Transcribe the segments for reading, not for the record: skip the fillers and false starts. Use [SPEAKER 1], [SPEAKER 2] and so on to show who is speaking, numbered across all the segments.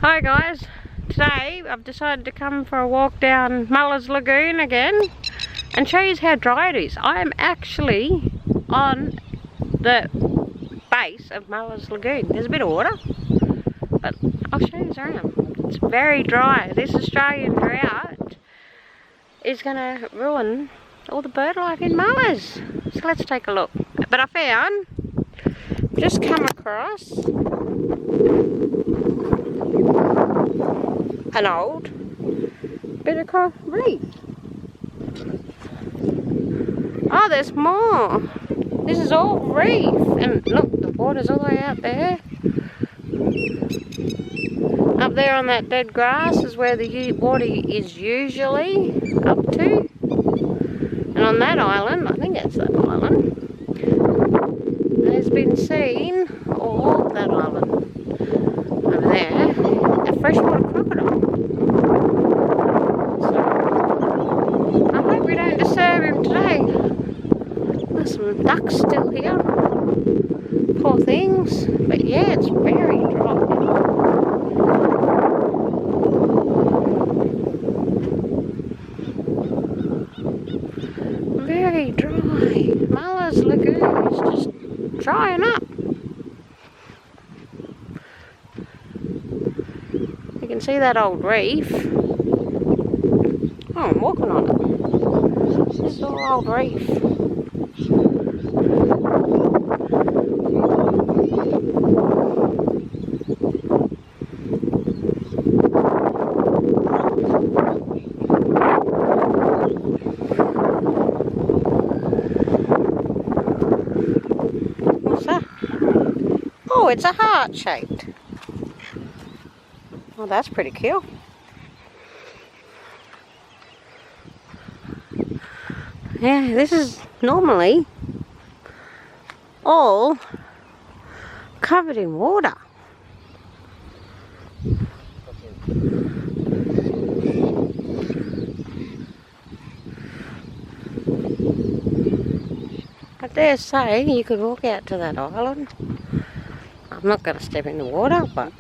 [SPEAKER 1] Hi guys, today I've decided to come for a walk down Mullers Lagoon again and show you how dry it is. I am actually on the base of Mullers Lagoon. There's a bit of water, but I'll show you around. It's very dry. This Australian drought is going to ruin all the bird life in Mullers. So let's take a look. But I found, just come across an old bit of coral reef. Oh, there's more. This is all reef, and look, the water's all the way out there. Up there on that dead grass is where the water is usually up to. And on that island, I think it's that island, has been seen, or that island over there, a freshwater crocodile. So, I hope we don't disturb him today. There's some ducks still here. Poor things. But yeah, it's very dry. Very dry. Mullers Lagoon is just drying up. You can see that old reef. Oh, I'm walking on it. This is all old reef. What's that? Oh, it's a heart shaped. Oh, that's pretty cool. Yeah, this is normally all covered in water. I dare say you could walk out to that island. I'm not going to step in the water, but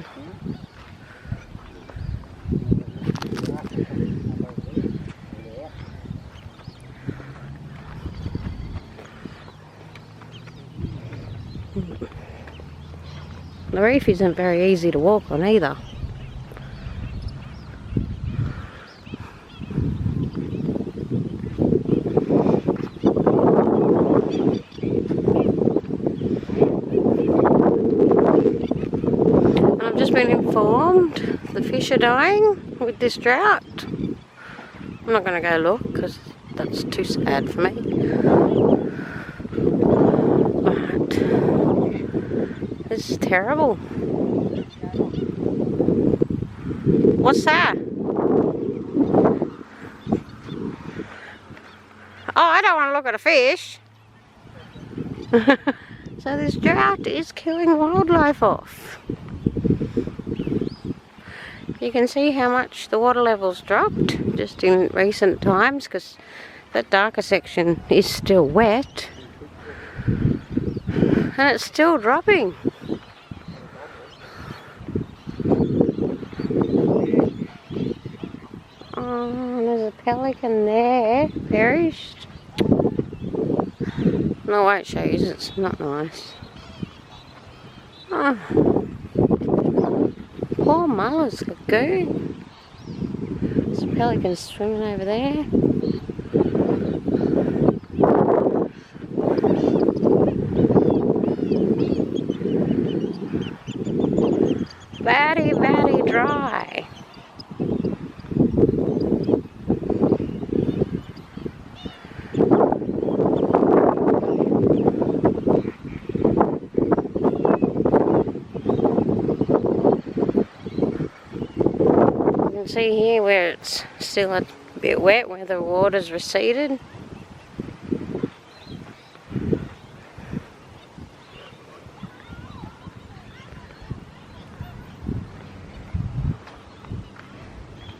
[SPEAKER 1] the reef isn't very easy to walk on either. And I've just been informed the fish are dying with this drought. I'm not going to go look because that's too sad for me. This is terrible. What's that? Oh, I don't want to look at a fish. So this drought is killing wildlife off. You can see how much the water level's dropped just in recent times because that darker section is still wet. And it's still dropping. Oh, there's a pelican there, perished. No, I won't show you, it's not nice. Oh. Poor Mullers Lagoon. There's a pelican swimming over there. Very, very dry. You can see here where it's still a bit wet, where the water's receded.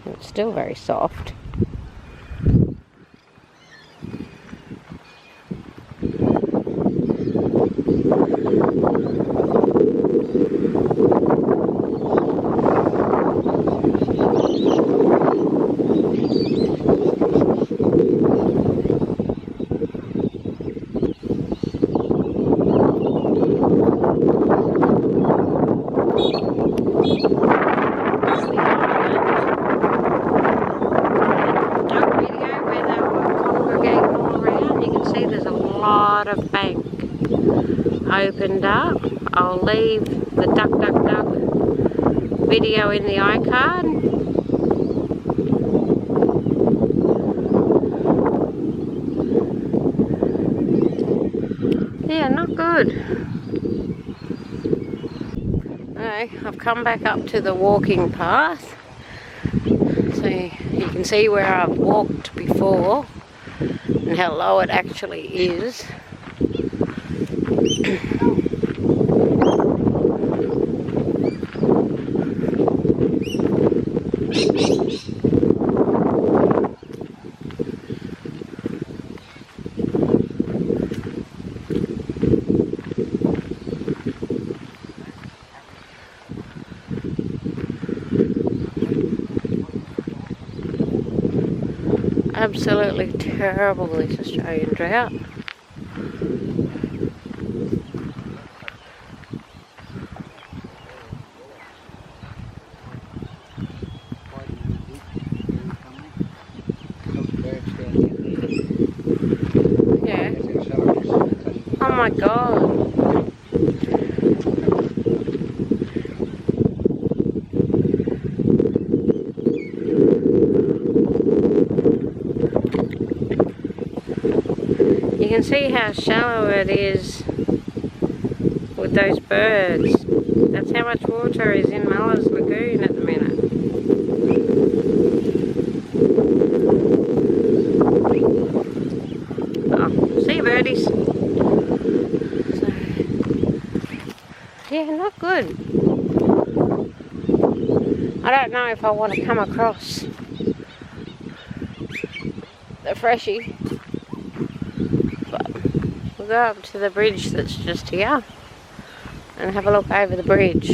[SPEAKER 1] It's still very soft. opened up. I'll leave the duck video in the iCard. Yeah, not good. Okay, I've come back up to the walking path. So you can see where I've walked before and how low it actually is. Absolutely terrible, this Australian drought. Yeah. Oh my God. You can see how shallow it is with those birds. That's how much water is in Mullers Lagoon at the minute. Oh, see you birdies. So, yeah, not good. I don't know if I want to come across the freshie. We'll go up to the bridge that's just here and have a look over the bridge.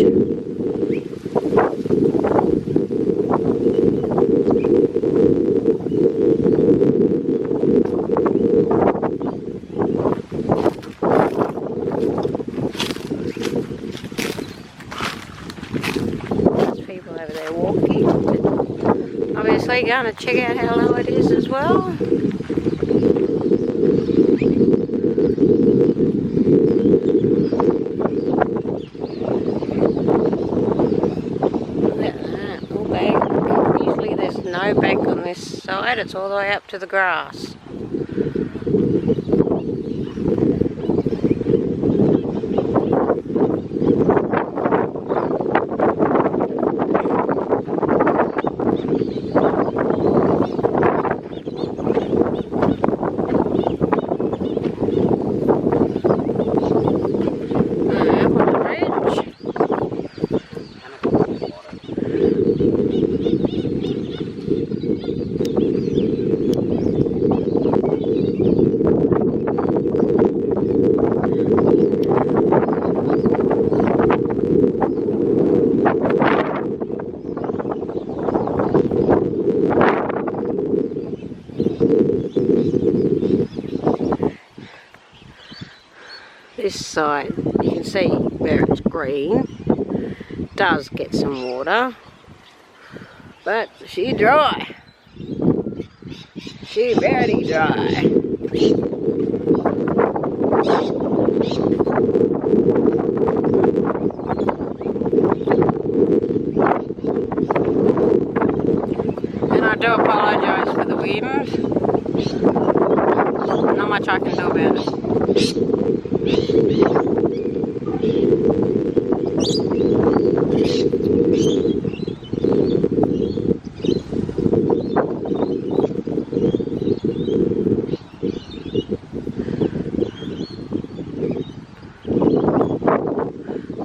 [SPEAKER 1] There's people over there walking. Obviously going to check out how low it is as well. No bank on this side, it's all the way up to the grass. This side, you can see where it's green, does get some water, but she dry. She very dry. And I do apologise for the wind. Not much I can do about it.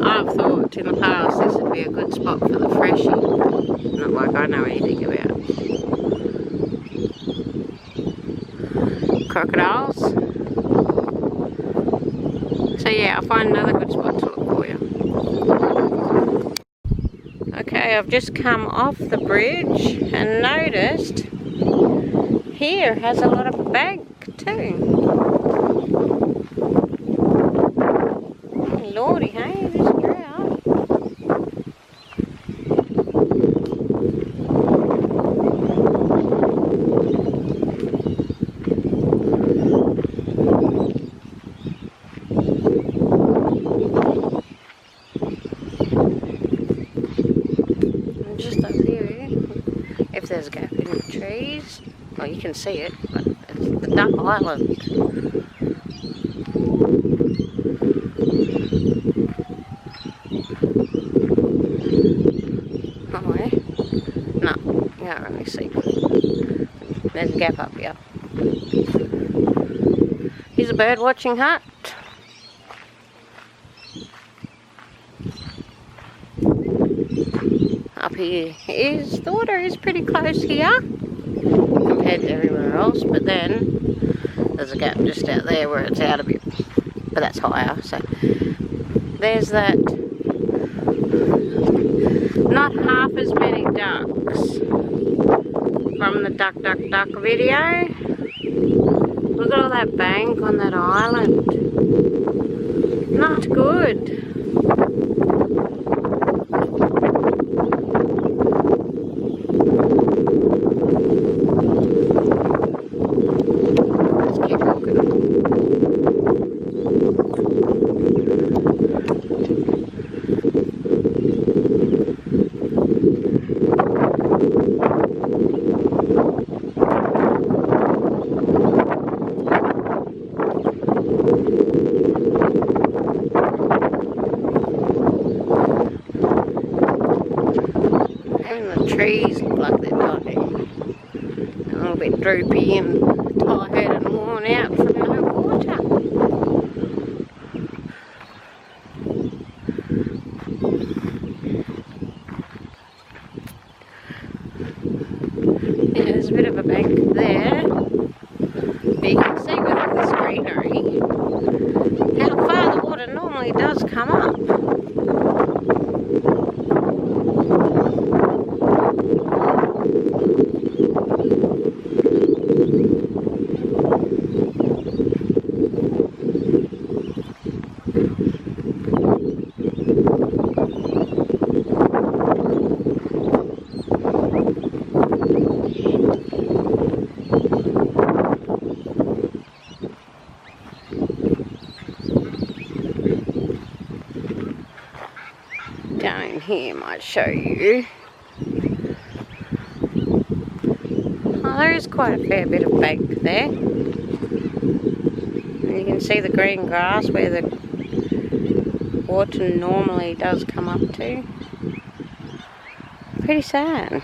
[SPEAKER 1] I've thought in the past this would be a good spot for the freshie. Not like I know anything about crocodiles. So yeah, I'll find another good spot to look for you. Okay, I've just come off the bridge and noticed here has a lot of bank too. Oh, Lordy, hey, this drought. there's a gap in the trees. Well, you can see it, but it's the duck island. Oh, yeah? No, you can't really see. There's a gap up here. Here's a bird watching hut. Up here is, the water is pretty close here compared to everywhere else, but then there's a gap just out there where it's out a bit, but that's higher. So there's that. Not half as many ducks from the duck video. Look at all that bank on that island. Not good. Trees look like they're dying. A little bit droopy and tired and worn out from no water. Yeah, there's a bit of a bank there. But you can see with all this greenery how far the water normally does come up. Down here might show you. Oh, there is quite a fair bit of bank there. And you can see the green grass where the water normally does come up to. Pretty sad.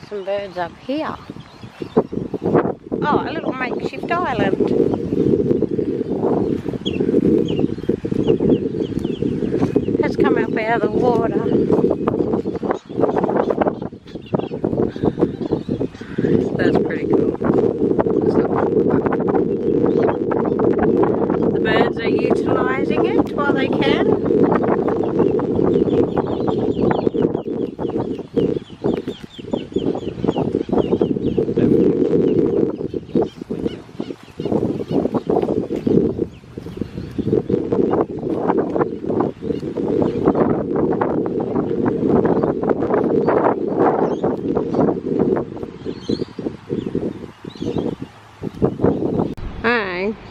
[SPEAKER 1] Some birds up here. Oh, a little makeshift island. Has come up out of the water. That's pretty cool. The birds are utilising it while they can.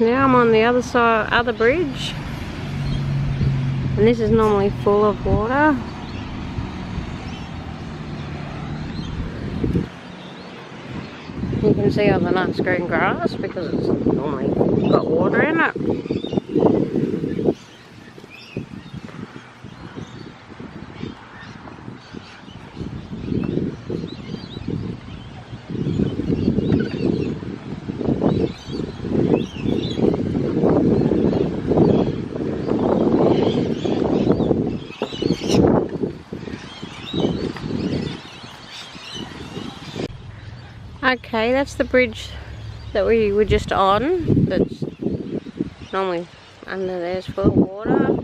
[SPEAKER 1] Now I'm on the other side, other bridge, and this is normally full of water. You can see all the nice green grass because it's normally got water in it. Okay, that's the bridge that we were just on. That's normally under there's full of water.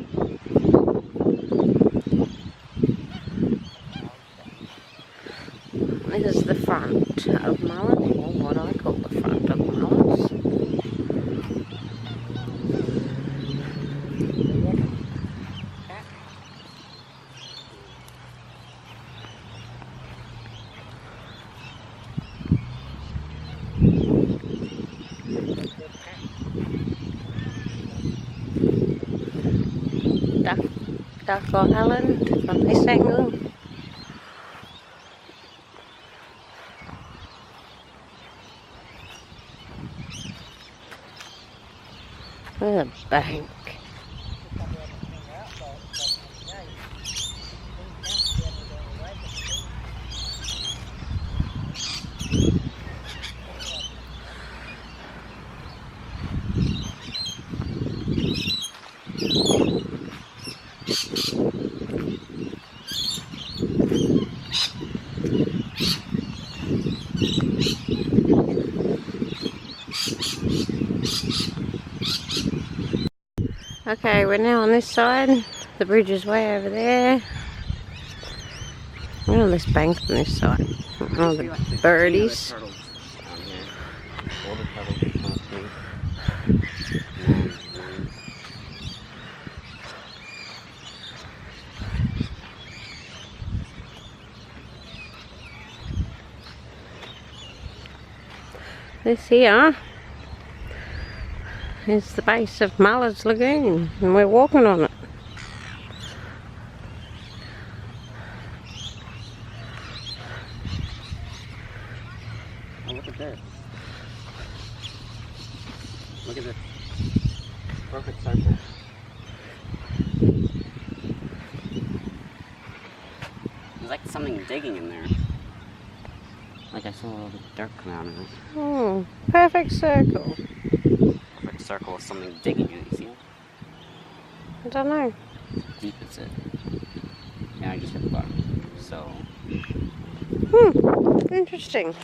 [SPEAKER 1] This is the front of Mullers, or what I call the front of Mullers. Duck Island from this angle. There's a bank. Okay, we're now on this side. The bridge is way over there. We're on this bank on this side. Oh, the birdies. This here is the base of Mullers Lagoon, and we're walking on it.
[SPEAKER 2] Oh, look at this. Look at this. Perfect circle. There's like something digging in there. Like I saw a little bit of dirt come out of it.
[SPEAKER 1] Oh, perfect circle.
[SPEAKER 2] Perfect circle with something digging in it, you see it?
[SPEAKER 1] I don't know.
[SPEAKER 2] Deep is it? Yeah, I just hit the bottom. So.
[SPEAKER 1] Interesting.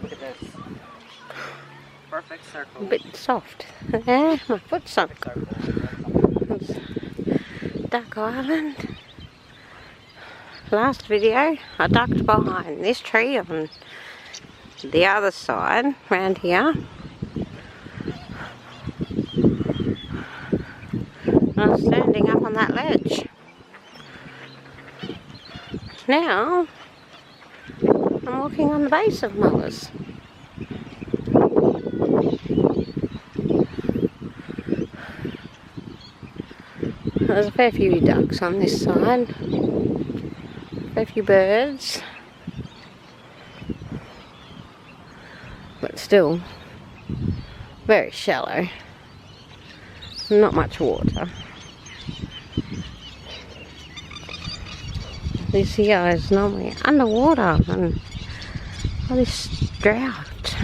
[SPEAKER 2] Look at this. Perfect circle.
[SPEAKER 1] A bit soft. Yeah, my foot's sunk. It's Duck Island. Last video, I ducked behind this tree on the other side, round here. I'm standing up on that ledge. Now, I'm walking on the base of Mullers. There's a fair few ducks on this side. A fair few birds. But still, very shallow. Not much water. This here is normally underwater and all this drought.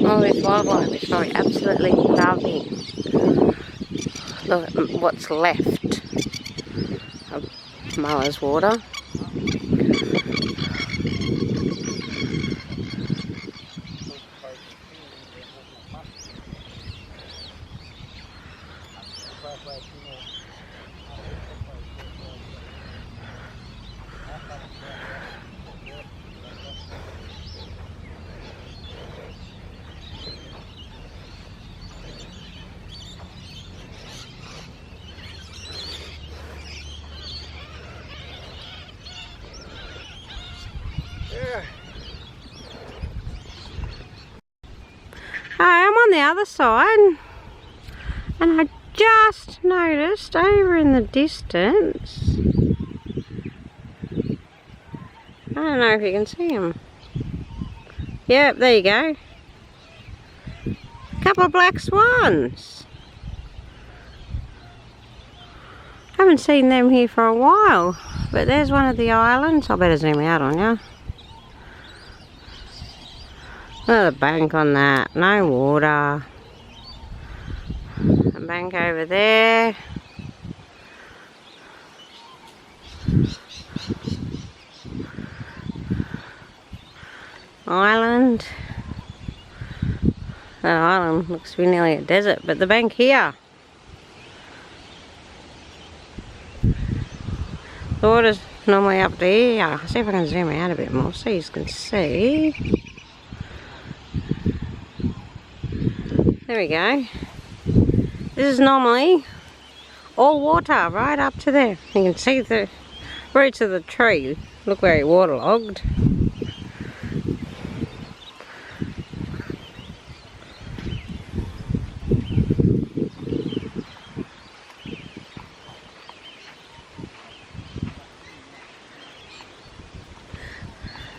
[SPEAKER 1] All this wildlife is probably absolutely loving what's left of Mullers water. Hi, I'm on the other side, and I just noticed over in the distance, I don't know if you can see them. Yep, there you go. A couple of black swans. Haven't seen them here for a while, but there's one of the islands. I better zoom out on you. Another bank on that, no water. A bank over there. Island. That island looks to be nearly a desert, but the bank here. The water's normally up to here. I'll see if I can zoom out a bit more so you can see. There we go. This is normally all water right up to there. You can see the roots of the tree. Look very waterlogged.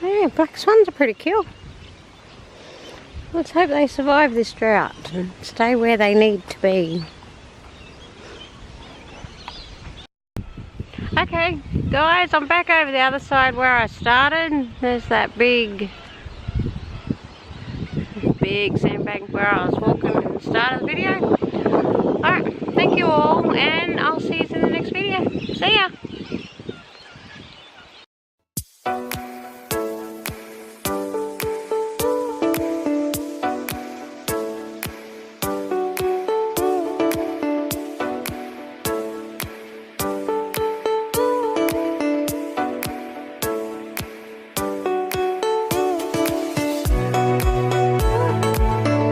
[SPEAKER 1] Yeah, black swans are pretty cool. Let's hope they survive this drought and stay where they need to be. Okay, guys, I'm back over the other side where I started. There's that big sandbank where I was walking at the start of the video. Alright, thank you all, and I'll see you in the next video. See ya!